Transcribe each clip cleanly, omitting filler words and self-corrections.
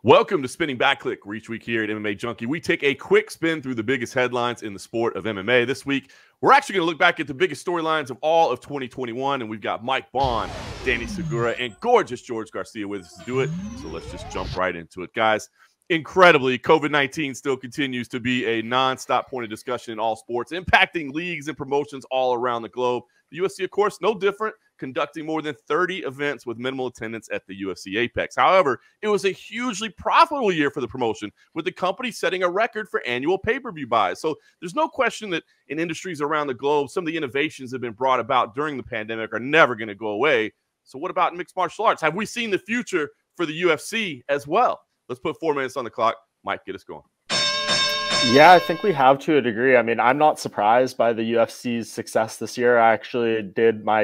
Welcome to Spinning Back Clique, where each week here at MMA Junkie, we take a quick spin through the biggest headlines in the sport of MMA. This week, we're actually going to look back at the biggest storylines of all of 2021, and we've got Mike Bond, Danny Segura, and gorgeous George Garcia with us to do it. So let's just jump right into it, guys. Incredibly, COVID-19 still continues to be a nonstop point of discussion in all sports, impacting leagues and promotions all around the globe. The UFC, of course, no different, conducting more than 30 events with minimal attendance at the UFC Apex. However, it was a hugely profitable year for the promotion, with the company setting a record for annual pay-per-view buys. So there's no question that in industries around the globe, some of the innovations that have been brought about during the pandemic are never going to go away. So what about mixed martial arts? Have we seen the future for the UFC as well? Let's put 4 minutes on the clock. Mike, get us going. Yeah, I think we have to a degree. I mean, I'm not surprised by the UFC's success this year. I actually did my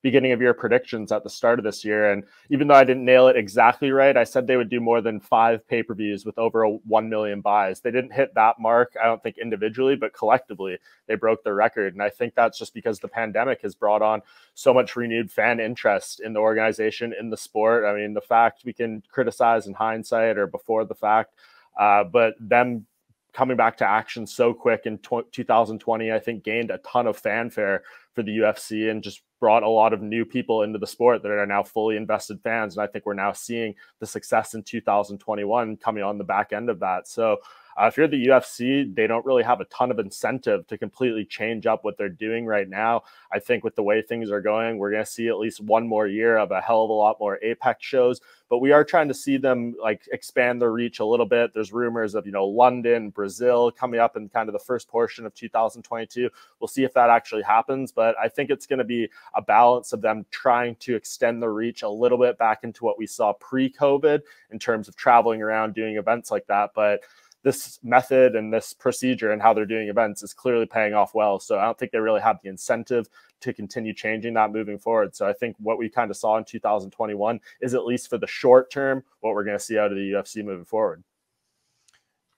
beginning of year predictions at the start of this year. And even though I didn't nail it exactly right, I said they would do more than 5 pay-per-views with over 1 million buys. They didn't hit that mark, I don't think individually, but collectively they broke their record. And I think that's just because the pandemic has brought on so much renewed fan interest in the organization, in the sport. I mean, the fact we can criticize in hindsight or before the fact, but them coming back to action so quick in 2020, I think gained a ton of fanfare for the UFC and just brought a lot of new people into the sport that are now fully invested fans. And I think we're now seeing the success in 2021 coming on the back end of that. So if you're the UFC, they don't really have a ton of incentive to completely change up what they're doing right now. I think with the way things are going, we're going to see at least one more year of a hell of a lot more Apex shows. But we are trying to see them like expand their reach a little bit. There's rumors of, London, Brazil coming up in kind of the first portion of 2022. We'll see if that actually happens. But I think it's going to be a balance of them trying to extend the reach a little bit back into what we saw pre-COVID in terms of traveling around, doing events like that. But this method and this procedure and how they're doing events is clearly paying off well. So I don't think they really have the incentive to continue changing that moving forward. So I think what we kind of saw in 2021 is, at least for the short term, what we're going to see out of the UFC moving forward.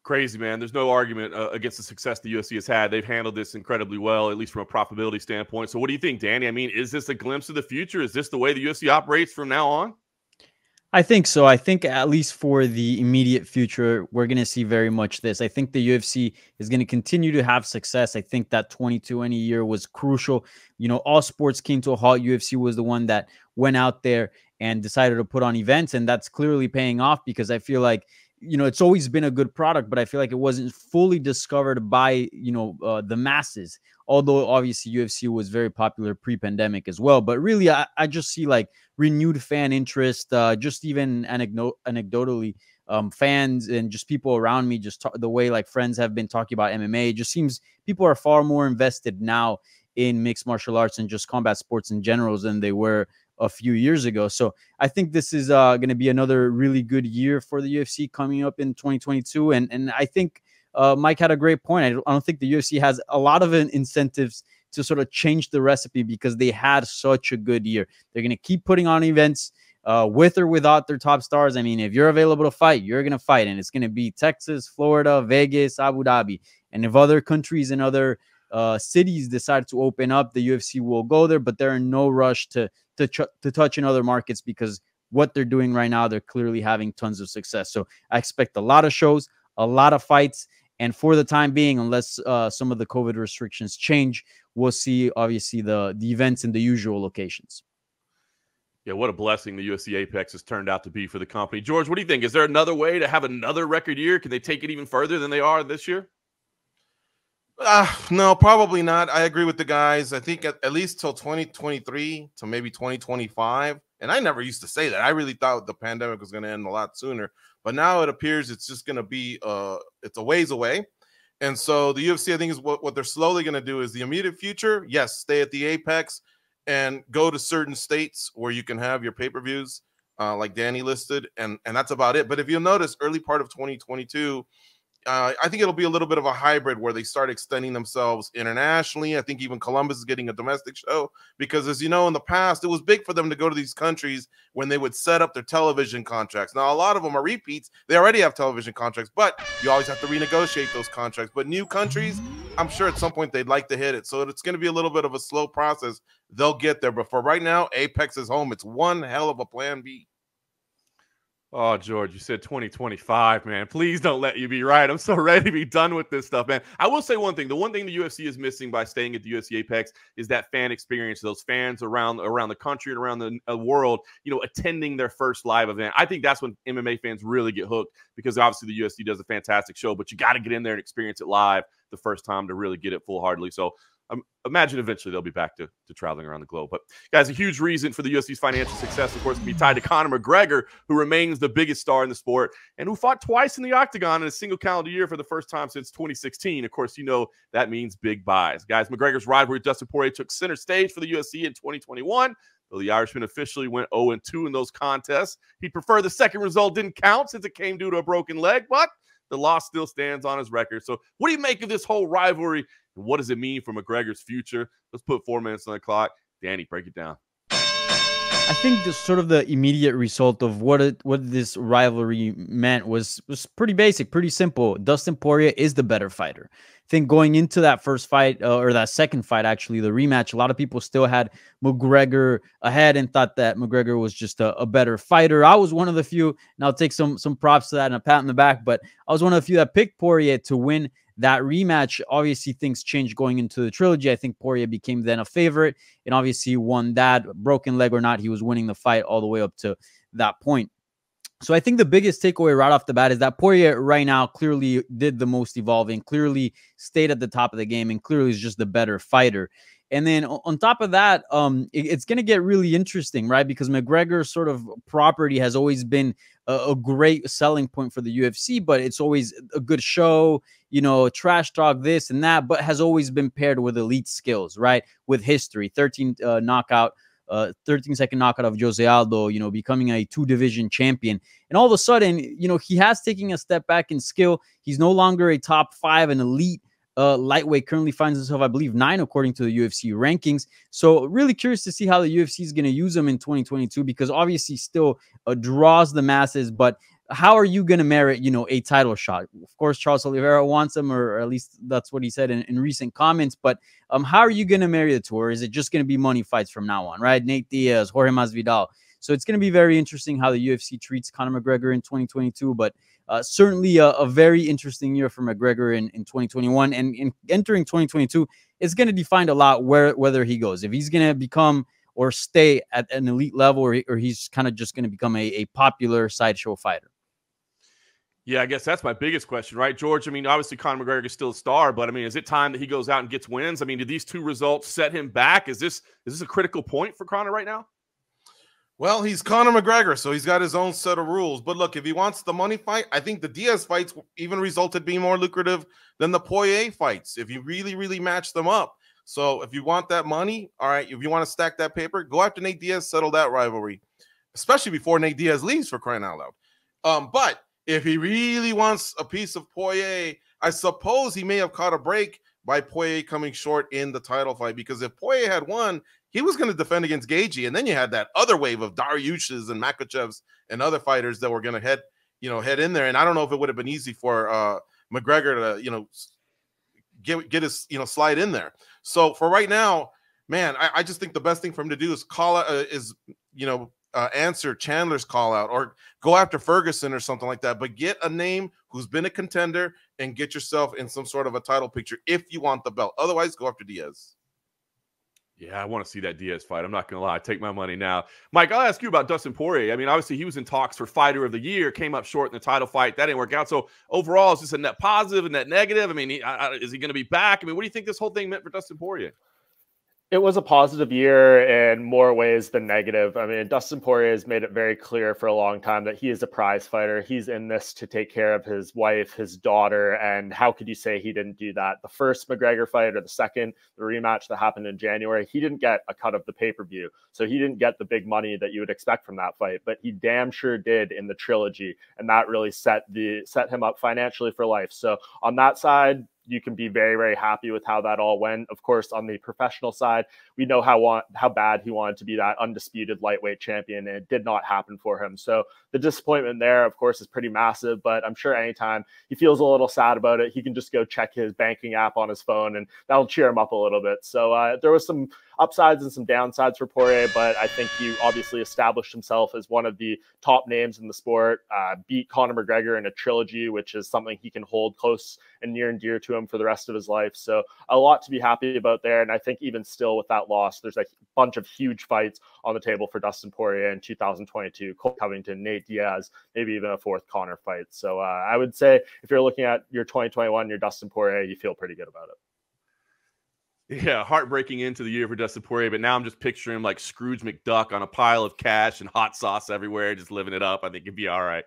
Crazy, man. There's no argument against the success the UFC has had. They've handled this incredibly well, at least from a profitability standpoint. So what do you think, Danny? I mean, is this a glimpse of the future? Is this the way the UFC operates from now on? I think so. I think at least for the immediate future, we're going to see very much this. I think the UFC is going to continue to have success. I think that 2020 year was crucial. All sports came to a halt. UFC was the one that went out there and decided to put on events, and that's clearly paying off because I feel like, it's always been a good product, but I feel like it wasn't fully discovered by, the masses. Although obviously UFC was very popular pre-pandemic as well. But really, I just see like renewed fan interest, just even anecdotally, fans and just people around me, the way like friends have been talking about MMA. It just seems people are far more invested now in mixed martial arts and just combat sports in general than they were a few years ago. So I think this is going to be another really good year for the UFC coming up in 2022. And I think Mike had a great point. I don't think the UFC has a lot of incentives to sort of change the recipe because they had such a good year. They're going to keep putting on events with or without their top stars. I mean, if you're available to fight, you're going to fight. And it's going to be Texas, Florida, Vegas, Abu Dhabi. And if other countries and other cities decide to open up, the UFC will go there. But they're in no rush to touch in other markets because what they're doing right now, they're clearly having tons of success. So I expect a lot of shows, a lot of fights. And for the time being, unless some of the COVID restrictions change, we'll see, obviously, the events in the usual locations. Yeah, what a blessing the UFC Apex has turned out to be for the company. George, what do you think? Is there another way to have another record year? Can they take it even further than they are this year? No, probably not. I agree with the guys. I think at least till 2023 to maybe 2025. And I never used to say that. I really thought the pandemic was going to end a lot sooner. But now it appears it's just going to be it's a ways away. And so the UFC, I think, is what they're slowly going to do is the immediate future. Yes, stay at the Apex and go to certain states where you can have your pay-per-views like Danny listed. And that's about it. But if you'll notice, early part of 2022, I think it'll be a little bit of a hybrid where they start extending themselves internationally. I think even Columbus is getting a domestic show because, as you know, in the past, it was big for them to go to these countries when they would set up their television contracts. Now, a lot of them are repeats. They already have television contracts, but you always have to renegotiate those contracts. But new countries, I'm sure at some point they'd like to hit it. So it's going to be a little bit of a slow process. They'll get there. But for right now, Apex is home. It's one hell of a plan B. Oh, George, you said 2025, man. Please don't let you be right. I'm so ready to be done with this stuff, man. I will say one thing. The one thing the UFC is missing by staying at the UFC Apex is that fan experience, those fans around the country and around the world, attending their first live event. I think that's when MMA fans really get hooked, because obviously the UFC does a fantastic show, but you got to get in there and experience it live the first time to really get it full-heartedly. So imagine eventually they'll be back to traveling around the globe. But guys, a huge reason for the UFC's financial success, of course, can be tied to Conor McGregor, who remains the biggest star in the sport and who fought twice in the octagon in a single calendar year for the first time since 2016. Of course, that means big buys. Guys, McGregor's rivalry with Dustin Poirier took center stage for the UFC in 2021. Though the Irishman officially went 0-2 in those contests, he'd prefer the second result didn't count since it came due to a broken leg, but the loss still stands on his record. So what do you make of this whole rivalry? And what does it mean for McGregor's future? Let's put 4 minutes on the clock. Danny, break it down. I think the immediate result of what this rivalry meant was pretty basic, pretty simple. Dustin Poirier is the better fighter. I think going into that first fight, or that second fight, actually, the rematch, a lot of people still had McGregor ahead and thought that McGregor was just a better fighter. I was one of the few, and I'll take some props to that and a pat on the back, but I was one of the few that picked Poirier to win that rematch. Obviously, things changed going into the trilogy. I think Poirier became then a favorite and obviously won that. Broken leg or not, he was winning the fight all the way up to that point. So I think the biggest takeaway right off the bat is that Poirier right now clearly did the most evolving, clearly stayed at the top of the game, and clearly is just the better fighter. And then on top of that, it's going to get really interesting, right? Because McGregor's sort of property has always been a great selling point for the UFC, but it's always a good show, trash talk, this and that, but has always been paired with elite skills, right? With history, 13-second knockout of Jose Aldo, becoming a 2-division champion. And all of a sudden, he has taken a step back in skill. He's no longer a top 5 and elite lightweight, currently finds himself, I believe, 9 according to the UFC rankings. So really curious to see how the UFC is going to use him in 2022, because obviously still draws the masses, but how are you going to merit, a title shot? Of course, Charles Oliveira wants him, or at least that's what he said in recent comments. But how are you going to marry the two? Or is it just going to be money fights from now on, right? Nate Diaz, Jorge Masvidal. So it's going to be very interesting how the UFC treats Conor McGregor in 2022. But certainly a very interesting year for McGregor in 2021. And in entering 2022, it's going to define a lot whether he goes. If he's going to become or stay at an elite level, or he's kind of just going to become a popular sideshow fighter. Yeah, I guess that's my biggest question, right, George? I mean, obviously Conor McGregor is still a star, but I mean, is it time that he goes out and gets wins? I mean, did these 2 results set him back? Is this a critical point for Conor right now? Well, he's Conor McGregor, so he's got his own set of rules. But look, if he wants the money fight, I think the Diaz fights even resulted being more lucrative than the Poirier fights if you really, really match them up. So if you want that money, all right, if you want to stack that paper, go after Nate Diaz, settle that rivalry, especially before Nate Diaz leaves, for crying out loud. But if he really wants a piece of Poirier, I suppose he may have caught a break by Poirier coming short in the title fight, because if Poirier had won, he was going to defend against Gaethje, and then you had that other wave of Dariush's and Makhachev's and other fighters that were going to head in there. And I don't know if it would have been easy for McGregor to get his slide in there. So for right now, man, I just think the best thing for him to do is call out answer Chandler's call out, or go after Ferguson or something like that, but get a name who's been a contender and get yourself in some sort of a title picture if you want the belt. Otherwise, go after Diaz. Yeah, I want to see that Diaz fight. I'm not going to lie. Take my money now. Mike, I'll ask you about Dustin Poirier. I mean, obviously he was in talks for Fighter of the Year, came up short in the title fight. That didn't work out. So overall, is this a net positive and net negative? I mean, is he going to be back? I mean, what do you think this whole thing meant for Dustin Poirier? It was a positive year in more ways than negative. I mean, Dustin Poirier has made it very clear for a long time that he is a prize fighter. He's in this to take care of his wife, his daughter, and how could you say he didn't do that? The first McGregor fight, or the second, the rematch that happened in January, he didn't get a cut of the pay-per-view. So he didn't get the big money that you would expect from that fight, but he damn sure did in the trilogy, and that really set him up financially for life. So on that side, you can be very, very happy with how that all went. Of course, on the professional side, we know how bad he wanted to be that undisputed lightweight champion, and it did not happen for him. So the disappointment there, of course, is pretty massive, but I'm sure anytime he feels a little sad about it, he can just go check his banking app on his phone, and that'll cheer him up a little bit. So there was some upsides and some downsides for Poirier, but I think he obviously established himself as one of the top names in the sport, beat Conor McGregor in a trilogy, which is something he can hold close and near and dear to him for the rest of his life. So a lot to be happy about there. And I think even still with that loss, there's a bunch of huge fights on the table for Dustin Poirier in 2022, Cole Covington, Nate Diaz, maybe even a fourth Conor fight. So I would say if you're looking at your 2021, your Dustin Poirier, you feel pretty good about it. Yeah, heartbreaking into the year for Dustin Poirier, but now I'm just picturing him like Scrooge McDuck on a pile of cash and hot sauce everywhere, just living it up. I think he'd be all right.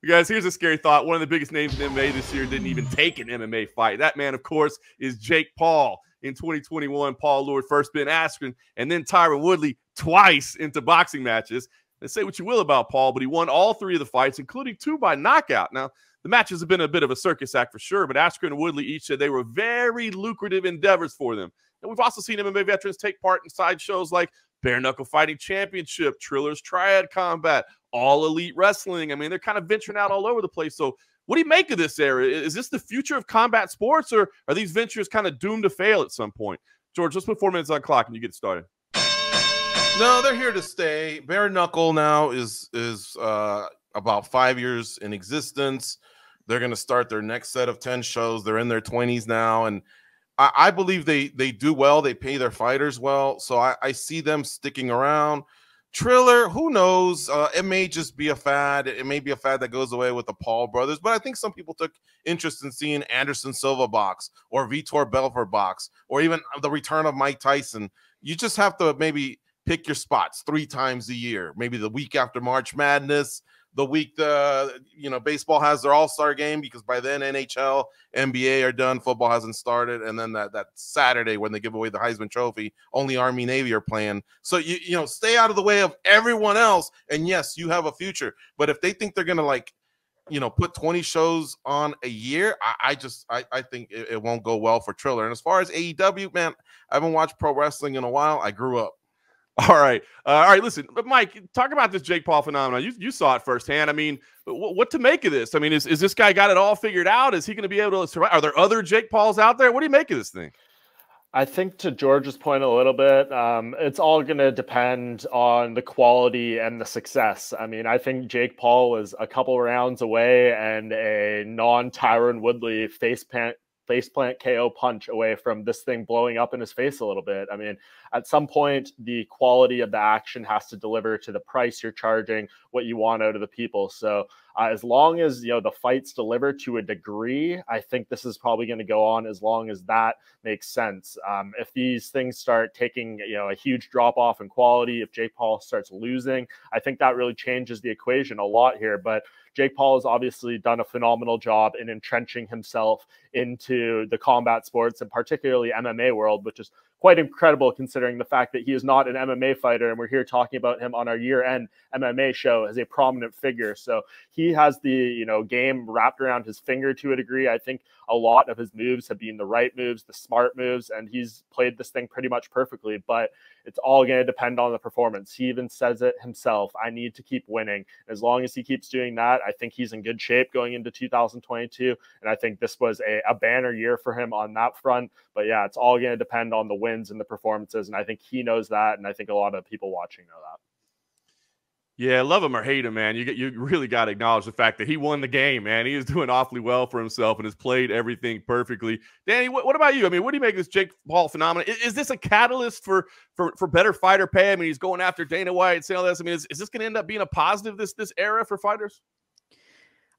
Guys, here's a scary thought. One of the biggest names in MMA this year didn't even take an MMA fight. That man, of course, is Jake Paul. In 2021, Paul lured first Ben Askren and then Tyron Woodley twice into boxing matches. And say what you will about Paul, but he won all 3 of the fights, including 2 by knockout. Now, the matches have been a bit of a circus act for sure, but Askren and Woodley each said they were very lucrative endeavors for them. And we've also seen MMA veterans take part in side shows like Bare Knuckle Fighting Championship, Triller's Triad Combat, All Elite Wrestling. I mean, they're kind of venturing out all over the place. So what do you make of this era? Is this the future of combat sports, or are these ventures kind of doomed to fail at some point? George, let's put 4 minutes on the clock and you get started. No, they're here to stay. Bare Knuckle now is about 5 years in existence. They're going to start their next set of 10 shows. They're in their 20s now, and I believe they do well. They pay their fighters well, so I see them sticking around. Triller, who knows? It may just be a fad. It may be a fad that goes away with the Paul brothers, but I think some people took interest in seeing Anderson Silva box or Vitor Belfort box or even the return of Mike Tyson. You just have to maybe pick your spots 3 times a year, maybe the week after March Madness, the week baseball has their all-star game, because by then NHL, NBA are done, football hasn't started, and then that Saturday when they give away the Heisman Trophy, only Army Navy are playing. So you stay out of the way of everyone else, and yes, you have a future. But if they think they're gonna put 20 shows on a year, I think it won't go well for Triller. And as far as AEW, man, I haven't watched pro wrestling in a while. I grew up. All right. Listen, but Mike, talk about this Jake Paul phenomenon. You saw it firsthand. I mean, what to make of this? I mean, is this guy got it all figured out? Is he going to be able to survive? Are there other Jake Pauls out there? What do you make of this thing? I think to George's point a little bit, it's all going to depend on the quality and the success. I mean, I think Jake Paul was a couple rounds away and a non-Tyron Woodley faceplant KO punch away from this thing blowing up in his face a little bit. I mean, at some point, the quality of the action has to deliver to the price you're charging, what you want out of the people. So as long as, the fights deliver to a degree, I think this is probably going to go on as long as that makes sense. If these things start taking, a huge drop off in quality, if Jake Paul starts losing, I think that really changes the equation a lot here. But Jake Paul has obviously done a phenomenal job in entrenching himself into the combat sports and particularly MMA world, which is quite incredible considering the fact that he is not an MMA fighter, and we're here talking about him on our year-end MMA show as a prominent figure. So he has the game wrapped around his finger to a degree. I think a lot of his moves have been the right moves, the smart moves, and he's played this thing pretty much perfectly. But it's all going to depend on the performance. He even says it himself. I need to keep winning. As long as he keeps doing that, I think he's in good shape going into 2022. And I think this was a banner year for him on that front. But yeah, it's all going to depend on the wins and the performances. And I think he knows that. And I think a lot of people watching know that. Yeah, love him or hate him, man. You really got to acknowledge the fact that he won the game, man. He is doing awfully well for himself and has played everything perfectly. Danny, what about you? I mean, what do you make of this Jake Paul phenomenon? Is this a catalyst for better fighter pay? I mean, he's going after Dana White and saying all this. I mean, is this going to end up being a positive this era for fighters?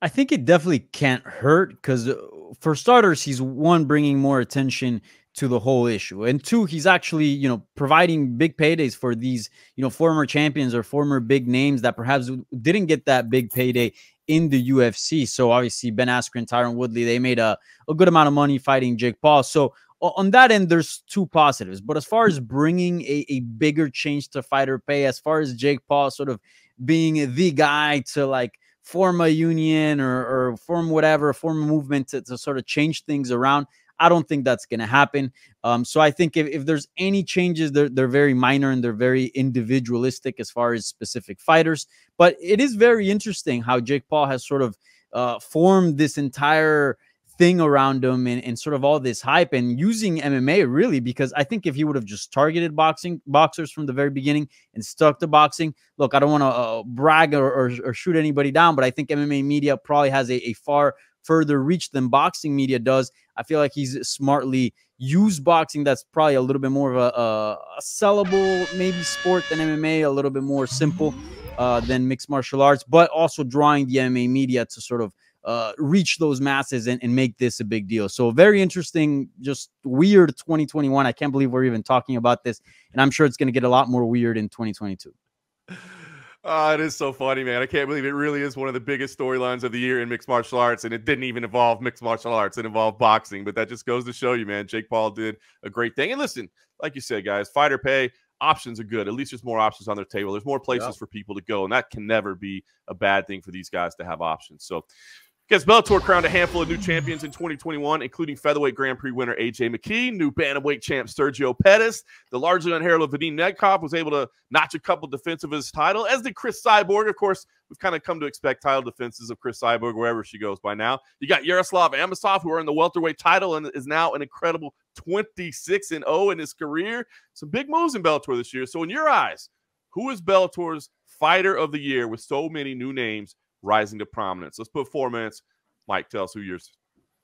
I think it definitely can't hurt because, for starters, he's bringing more attention to the whole issue, and 2, he's actually providing big paydays for these former champions or former big names that perhaps didn't get that big payday in the UFC. So obviously Ben Askren, Tyron Woodley, they made a good amount of money fighting Jake Paul. So on that end, there's 2 positives. But as far as bringing a bigger change to fighter pay, as far as Jake Paul sort of being the guy to form a union or form a movement to sort of change things around, I don't think that's going to happen. So I think if there's any changes, they're very minor and they're very individualistic as far as specific fighters. But it is very interesting how Jake Paul has sort of formed this entire thing around him and sort of all this hype and using MMA really, because I think if he would have just targeted boxers from the very beginning and stuck to boxing, look, I don't want to brag or shoot anybody down, but I think MMA media probably has a far further reach than boxing media does. I feel like he's smartly used boxing. That's probably a little bit more of a sellable maybe sport than MMA, a little bit more simple than mixed martial arts, but also drawing the MMA media to sort of reach those masses and make this a big deal. So very interesting, just weird 2021. I can't believe we're even talking about this. And I'm sure it's going to get a lot more weird in 2022. It is so funny, man. I can't believe it really is one of the biggest storylines of the year in mixed martial arts, and it didn't even involve mixed martial arts. It involved boxing, but that just goes to show you, man, Jake Paul did a great thing. And listen, like you said, guys, fighter pay, options are good. At least there's more options on their table. There's more places for people to go, and that can never be a bad thing for these guys to have options. So guess Bellator crowned a handful of new champions in 2021, including featherweight Grand Prix winner AJ McKee, new bantamweight champ Sergio Pettis. The largely unheralded Vadim Nedkov was able to notch a couple defense of his title, as did Chris Cyborg. Of course, we've kind of come to expect title defenses of Chris Cyborg wherever she goes by now. You got Yaroslav Amosov, who earned the welterweight title and is now an incredible 26-0 in his career. Some big moves in Bellator this year. So in your eyes, who is Bellator's fighter of the year with so many new names rising to prominence? Let's put 4 minutes. Mike, tell us who yours.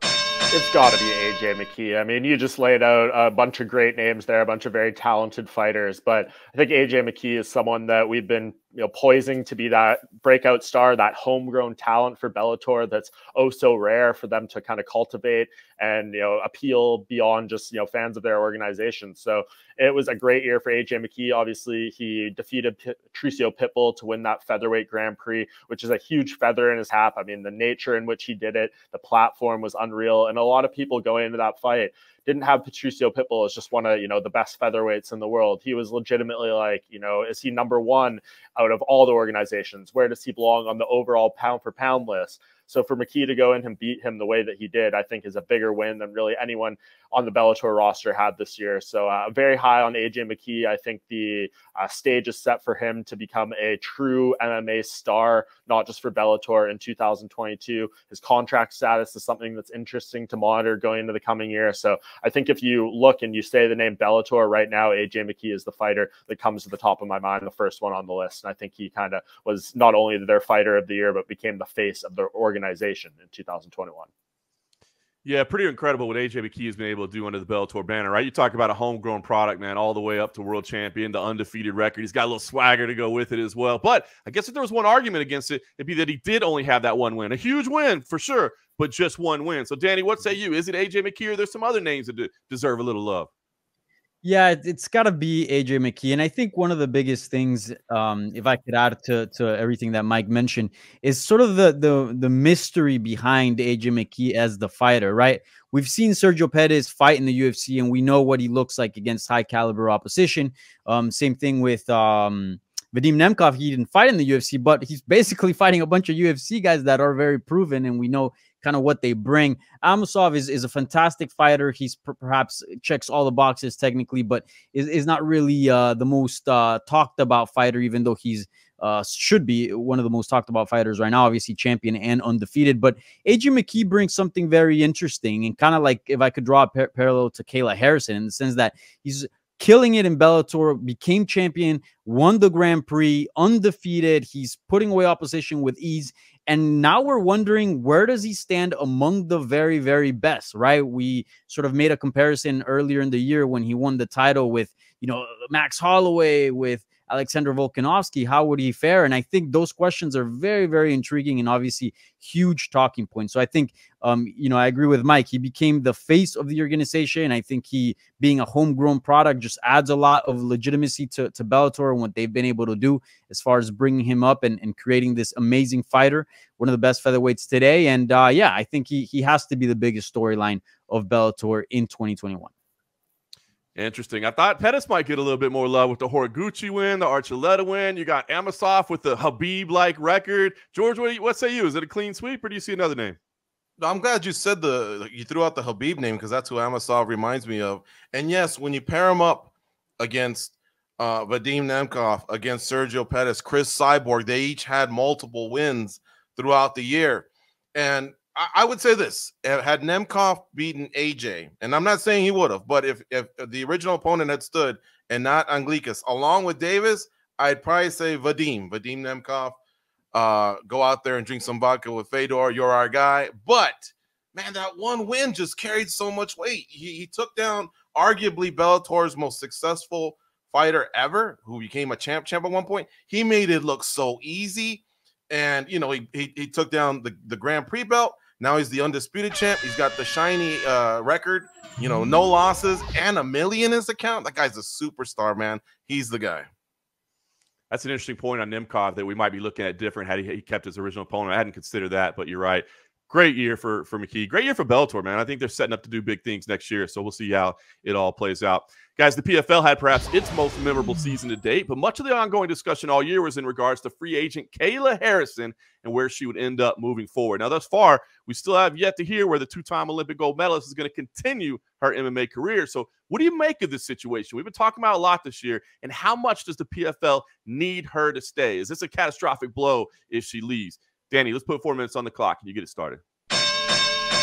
It's got to be AJ McKee. I mean, you just laid out a bunch of great names there, a bunch of very talented fighters. But I think AJ McKee is someone that we've been poising to be that breakout star, that homegrown talent for Bellator that's oh so rare for them to kind of cultivate and appeal beyond just fans of their organization. So it was a great year for AJ McKee. Obviously, he defeated Patricio Pitbull to win that featherweight Grand Prix, which is a huge feather in his hat. I mean, the nature in which he did it, the platform was unreal, and a lot of people going into that fight didn't have Patricio Pitbull as just one of the best featherweights in the world. He was legitimately like, is he number one out of all the organizations? Where does he belong on the overall pound for pound list? So for McKee to go in and beat him the way that he did, I think is a bigger win than really anyone on the Bellator roster had this year. So very high on AJ McKee. I think the stage is set for him to become a true MMA star, not just for Bellator in 2022. His contract status is something that's interesting to monitor going into the coming year. So I think if you look and you say the name Bellator right now, AJ McKee is the fighter that comes to the top of my mind, the first one on the list. And I think he kind of was not only their fighter of the year, but became the face of their organization in 2021. Yeah, pretty incredible what AJ McKee has been able to do under the Bellator banner, right? You talk about a homegrown product, man, all the way up to world champion, the undefeated record. He's got a little swagger to go with it as well. But I guess if there was one argument against it, it'd be that he did only have that one win. A huge win, for sure, but just one win. So, Danny, what say you? Is it AJ McKee, or there's some other names that deserve a little love? Yeah, it's got to be AJ McKee. And I think one of the biggest things, if I could add to everything that Mike mentioned, is sort of the mystery behind AJ McKee as the fighter, right? We've seen Sergio Pettis fight in the UFC, and we know what he looks like against high caliber opposition. Same thing with Vadim Nemkov. He didn't fight in the UFC, but he's basically fighting a bunch of UFC guys that are very proven, and we know kind of what they bring. Amosov is a fantastic fighter. He's perhaps checks all the boxes technically, but is not really the most talked about fighter, even though he's should be one of the most talked about fighters right now, obviously champion and undefeated. But AJ McKee brings something very interesting, and kind of like, if I could draw a parallel to Kayla Harrison, in the sense that he's killing it in Bellator, became champion, won the Grand Prix, undefeated. He's putting away opposition with ease. And now we're wondering, where does he stand among the very, very best, right? We sort of made a comparison earlier in the year when he won the title with, Max Holloway, with Alexander Volkanovski. How would he fare? And I think those questions are very, very intriguing and obviously huge talking points. So I think, I agree with Mike. He became the face of the organization. I think he, being a homegrown product, just adds a lot of legitimacy to Bellator and what they've been able to do as far as bringing him up and creating this amazing fighter, one of the best featherweights today. And I think he has to be the biggest storyline of Bellator in 2021. Interesting. I thought Pettis might get a little bit more love with the Horiguchi win, the Archuleta win. You got Amosov with the Habib-like record. George, what say you? Is it a clean sweep, or do you see another name? I'm glad you said you threw out the Habib name, because that's who Amasov reminds me of. And yes, when you pair him up against Vadim Nemkov, against Sergio Pettis, Chris Cyborg, they each had multiple wins throughout the year. And I would say this: had Nemkov beaten AJ, and I'm not saying he would have, but if the original opponent had stood and not Anglikas, along with Davis, I'd probably say Vadim Nemkov. Go out there and drink some vodka with Fedor. You're our guy. But man, that one win just carried so much weight. He took down arguably Bellator's most successful fighter ever, who became a champ at one point. He made it look so easy. And, you know, he took down the Grand Prix belt. Now he's the undisputed champ. He's got the shiny record, you know, no losses and $1 million in his account. That guy's a superstar, man. He's the guy. That's an interesting point on Nemkov that we might be looking at different had he kept his original opponent. I hadn't considered that, but you're right. Great year for McKee. Great year for Bellator, man. I think they're setting up to do big things next year, so we'll see how it all plays out. Guys, the PFL had perhaps its most memorable season to date, but much of the ongoing discussion all year was in regards to free agent Kayla Harrison and where she would end up moving forward. Now, thus far, we still have yet to hear where the two-time Olympic gold medalist is going to continue her MMA career. So what do you make of this situation? We've been talking about a lot this year, and how much does the PFL need her to stay? Is this a catastrophic blow if she leaves? Danny, let's put 4 minutes on the clock and you get it started.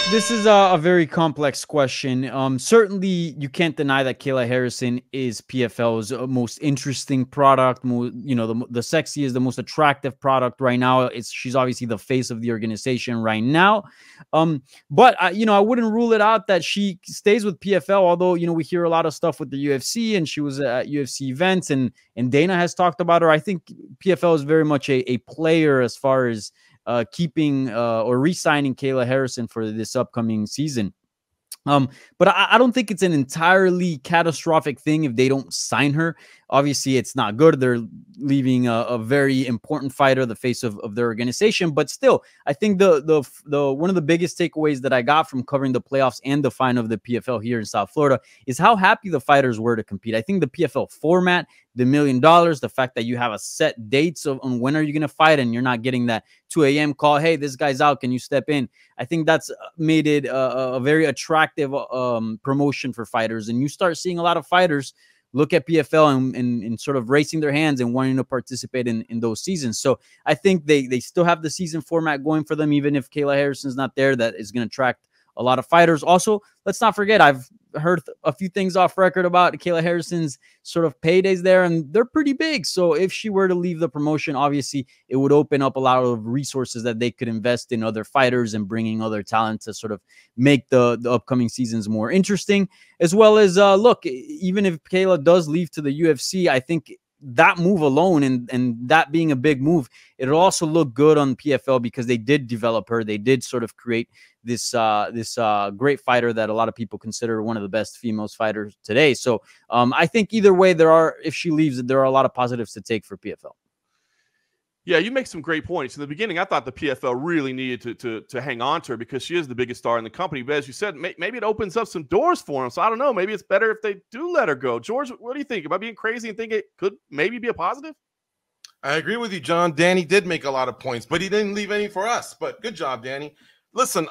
This is a very complex question. Certainly, you can't deny that Kayla Harrison is PFL's most interesting product. You know, the sexiest, the most attractive product right now. She's obviously the face of the organization right now. But you know, I wouldn't rule it out that she stays with PFL. Although, you know, we hear a lot of stuff with the UFC, and she was at UFC events, and Dana has talked about her. I think PFL is very much a player as far as keeping or re-signing Kayla Harrison for this upcoming season. But I don't think it's an entirely catastrophic thing if they don't sign her. Obviously, it's not good. They're leaving a very important fighter, the face of their organization. But still, I think the one of the biggest takeaways that I got from covering the playoffs and the final of the PFL here in South Florida is how happy the fighters were to compete. I think the PFL format, the $1 million, the fact that you have a set dates on when are you going to fight, and you're not getting that 2 a.m. call, hey, this guy's out, can you step in? I think that's made it a very attractive promotion for fighters. And you start seeing a lot of fighters look at PFL and sort of raising their hands and wanting to participate in those seasons. So I think they still have the season format going for them, even if Kayla Harrison's not there. That is going to attract a lot of fighters. Also, let's not forget, I've heard a few things off record about Kayla Harrison's sort of paydays there, and they're pretty big. So if she were to leave the promotion, obviously it would open up a lot of resources that they could invest in other fighters and bringing other talent to sort of make the upcoming seasons more interesting. As well as, look, even if Kayla does leave to the UFC, I think that move alone and that being a big move, it'll also look good on PFL because they did develop her. They did sort of create this great fighter that a lot of people consider one of the best female fighters today. So I think either way, if she leaves, there are a lot of positives to take for PFL. Yeah, you make some great points. In the beginning, I thought the PFL really needed to hang on to her because she is the biggest star in the company. But as you said, maybe it opens up some doors for them. So I don't know. Maybe it's better if they do let her go. George, what do you think? Am I being crazy and think it could maybe be a positive? I agree with you, John. Danny did make a lot of points, but he didn't leave any for us. But good job, Danny. Listen,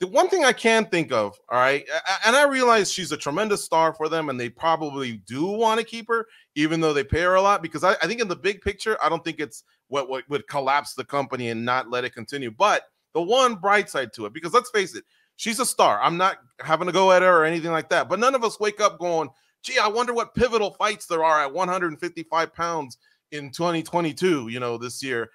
the one thing I can think of, all right, and I realize she's a tremendous star for them, and they probably do want to keep her, even though they pay her a lot, because I think in the big picture, I don't think it's what would collapse the company and not let it continue. But the one bright side to it, because let's face it, she's a star. I'm not having to go at her or anything like that, but none of us wake up going, gee, I wonder what pivotal fights there are at 155 pounds in 2022, you know, this year.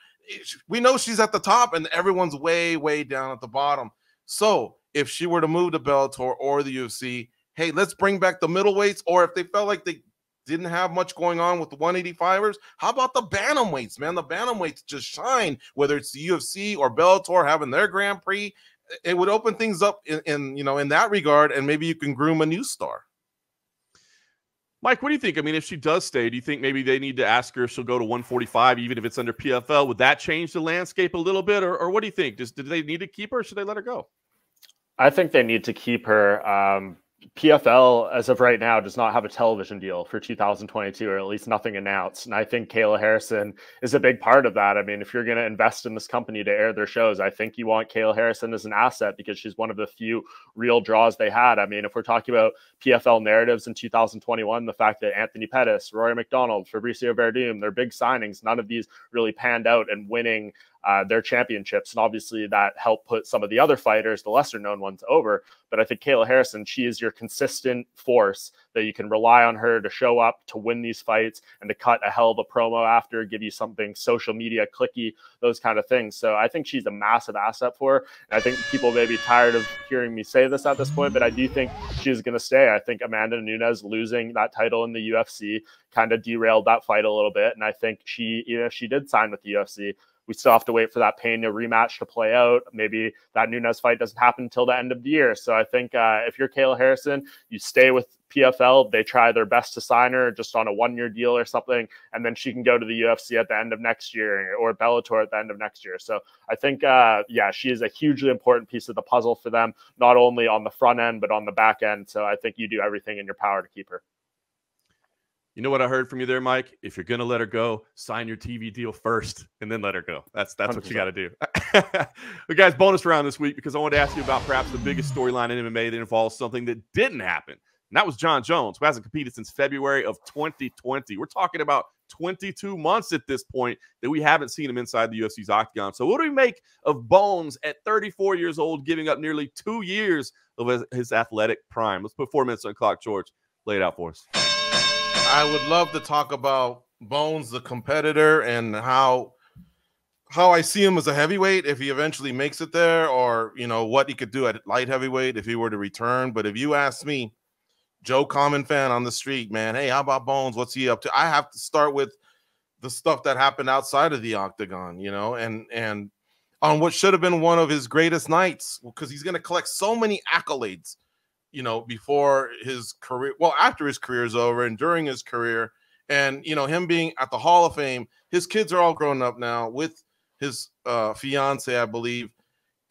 We know she's at the top and everyone's way, way down at the bottom. So if she were to move to Bellator or the UFC, hey, let's bring back the middleweights. Or if they felt like they didn't have much going on with the 185ers, how about the bantamweights, man? The bantamweights just shine, whether it's the UFC or Bellator having their Grand Prix. It would open things up in that regard, and maybe you can groom a new star. Mike, what do you think? I mean, if she does stay, do you think maybe they need to ask her if she'll go to 145, even if it's under PFL? Would that change the landscape a little bit? Or what do you think? Do they need to keep her, or should they let her go? I think they need to keep her. PFL, as of right now, does not have a television deal for 2022, or at least nothing announced. And I think Kayla Harrison is a big part of that. I mean, if you're going to invest in this company to air their shows, I think you want Kayla Harrison as an asset because she's one of the few real draws they had. I mean, if we're talking about PFL narratives in 2021, the fact that Anthony Pettis, Rory McDonald, Fabricio Verdum, they're big signings, none of these really panned out and winning their championships. And obviously that helped put some of the other fighters, the lesser known ones, over. But I think Kayla Harrison, she is your consistent force that you can rely on her to show up, to win these fights, and to cut a hell of a promo after, give you something social media clicky, those kind of things. So I think she's a massive asset for her. And I think people may be tired of hearing me say this at this point, but I do think she's going to stay. I think Amanda Nunes losing that title in the UFC kind of derailed that fight a little bit. And I think she did sign with the UFC. We still have to wait for that Pena rematch to play out. Maybe that Nunes fight doesn't happen until the end of the year. So I think if you're Kayla Harrison, you stay with PFL. They try their best to sign her just on a one-year deal or something, and then she can go to the UFC at the end of next year, or Bellator at the end of next year. So I think, she is a hugely important piece of the puzzle for them, not only on the front end, but on the back end. So I think you do everything in your power to keep her. You know what I heard from you there, Mike? If you're going to let her go, sign your TV deal first and then let her go. That's 100%. What you got to do. But guys, bonus round this week, because I wanted to ask you about perhaps the biggest storyline in MMA that involves something that didn't happen. And that was Jon Jones, who hasn't competed since February of 2020. We're talking about 22 months at this point that we haven't seen him inside the UFC's octagon. So what do we make of Bones at 34 years old, giving up nearly 2 years of his athletic prime? Let's put 4 minutes on the clock. George, lay it out for us. I would love to talk about Bones, the competitor, and how I see him as a heavyweight if he eventually makes it there, or, you know, what he could do at light heavyweight if he were to return. But if you ask me, Joe Common fan on the street, man, hey, how about Bones? What's he up to? I have to start with the stuff that happened outside of the octagon, you know, and on what should have been one of his greatest nights, because he's going to collect so many accolades, you know, before his career, well, after his career is over and during his career. And, you know, him being at the Hall of Fame, his kids are all grown up now with his fiance, I believe.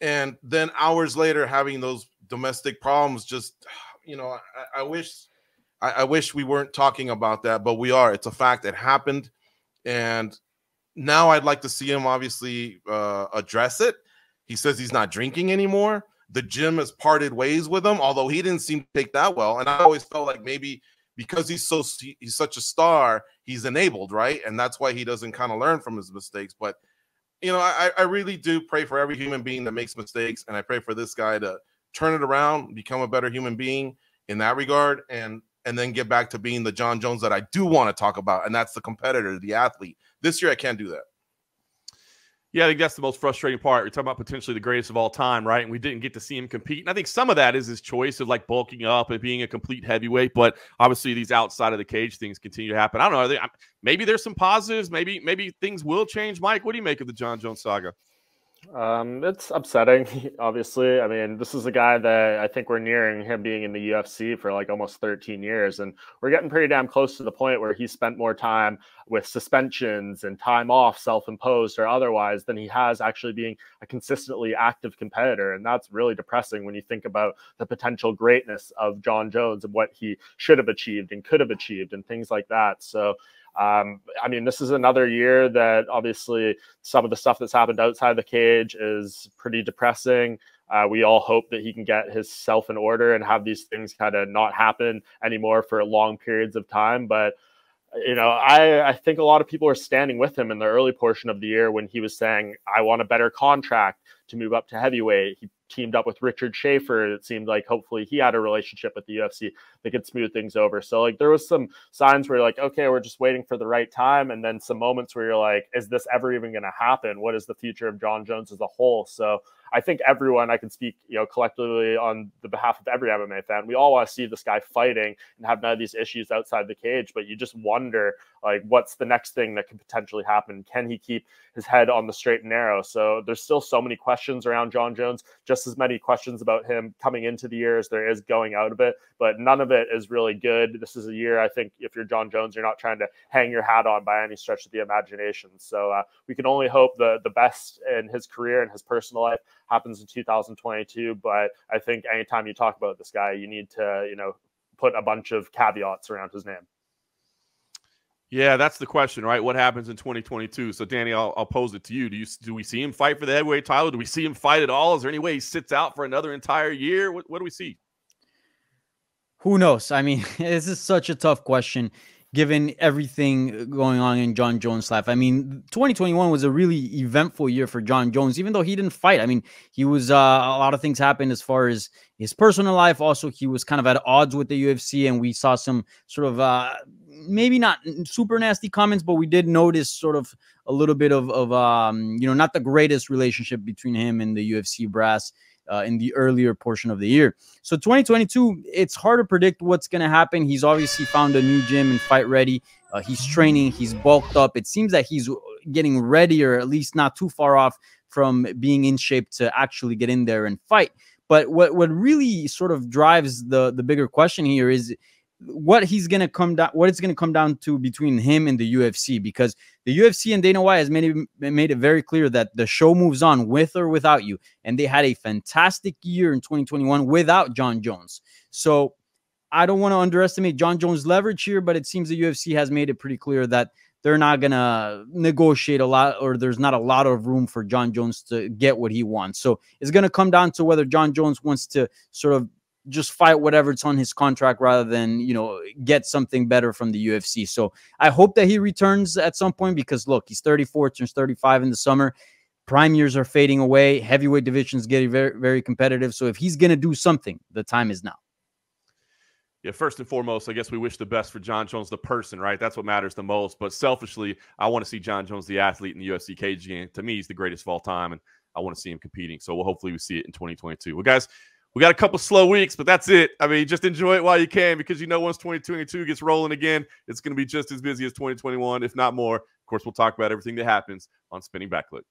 And then hours later, having those domestic problems, just, you know, I wish we weren't talking about that, but we are. It's a fact. It happened. And now I'd like to see him obviously address it. He says he's not drinking anymore. The gym has parted ways with him, although he didn't seem to take that well. And I always felt like maybe because he's such a star, he's enabled, right? And that's why he doesn't kind of learn from his mistakes. But, you know, I really do pray for every human being that makes mistakes. And I pray for this guy to turn it around, become a better human being in that regard, and then get back to being the Jon Jones that I do want to talk about. And that's the competitor, the athlete. This year, I can't do that. Yeah, I think that's the most frustrating part. We're talking about potentially the greatest of all time, right? And we didn't get to see him compete. And I think some of that is his choice of like bulking up and being a complete heavyweight. But obviously these outside of the cage things continue to happen. I don't know. Maybe there's some positives. Maybe things will change. Mike, what do you make of the Jon Jones saga? It's upsetting, obviously. I mean, this is a guy that I think we're nearing him being in the UFC for like almost 13 years. And we're getting pretty damn close to the point where he spent more time with suspensions and time off, self-imposed or otherwise, than he has actually being a consistently active competitor. And that's really depressing when you think about the potential greatness of Jon Jones and what he should have achieved and could have achieved and things like that. So I mean, this is another year that obviously some of the stuff that's happened outside the cage is pretty depressing. We all hope that he can get his self in order and have these things kind of not happen anymore for long periods of time. But, you know, I think a lot of people are standing with him in the early portion of the year when he was saying, I want a better contract to move up to heavyweight. He teamed up with Richard Schaefer. It seemed like hopefully he had a relationship with the UFC that could smooth things over. So like there was some signs where you're like, okay, we're just waiting for the right time. And then some moments where you're like, is this ever even going to happen? What is the future of Jon Jones as a whole? So I think everyone, I can speak, you know, collectively on the behalf of every MMA fan, we all want to see this guy fighting and have none of these issues outside the cage. But you just wonder, Like, what's the next thing that could potentially happen? Can he keep his head on the straight and narrow? So there's still so many questions around Jon Jones, just as many questions about him coming into the year as there is going out of it, but none of it is really good. This is a year, I think, if you're Jon Jones, you're not trying to hang your hat on by any stretch of the imagination. So we can only hope the best in his career and his personal life happens in 2022. But I think anytime you talk about this guy, you need to, put a bunch of caveats around his name. Yeah, that's the question, right? What happens in 2022? So, Danny, I'll pose it to you. Do we see him fight for the heavyweight title? Do we see him fight at all? Is there any way he sits out for another entire year? What do we see? Who knows? I mean, this is such a tough question given everything going on in Jon Jones' life. I mean, 2021 was a really eventful year for Jon Jones, even though he didn't fight. I mean, he was a lot of things happened as far as his personal life. Also, he was kind of at odds with the UFC, and we saw some sort of maybe not super nasty comments, but we did notice sort of a little bit of not the greatest relationship between him and the UFC brass in the earlier portion of the year. So 2022, it's hard to predict what's going to happen. He's obviously found a new gym and fight ready. He's training. He's bulked up. It seems that he's getting ready, or at least not too far off from being in shape to actually get in there and fight. But what really sort of drives the bigger question here is what it's going to come down to between him and the UFC, because the UFC and Dana White has made it very clear that the show moves on with or without you. And they had a fantastic year in 2021 without Jon Jones. So I don't want to underestimate Jon Jones' leverage here, but it seems the UFC has made it pretty clear that they're not going to negotiate a lot, or there's not a lot of room for Jon Jones to get what he wants. So it's going to come down to whether Jon Jones wants to sort of just fight whatever's on his contract rather than, get something better from the UFC. So I hope that he returns at some point, because look, he's 34, turns 35 in the summer. Prime years are fading away. Heavyweight division's getting very, very competitive. So if he's going to do something, the time is now. Yeah, first and foremost, I guess we wish the best for Jon Jones, the person, right? That's what matters the most. But selfishly, I want to see Jon Jones, the athlete, in the UFC cage again. To me, he's the greatest of all time, and I want to see him competing. So hopefully we see it in 2022. Well, guys, we got a couple slow weeks, but that's it. I mean, just enjoy it while you can, because once 2022 gets rolling again, it's going to be just as busy as 2021, if not more. Of course, we'll talk about everything that happens on Spinning Back Clique.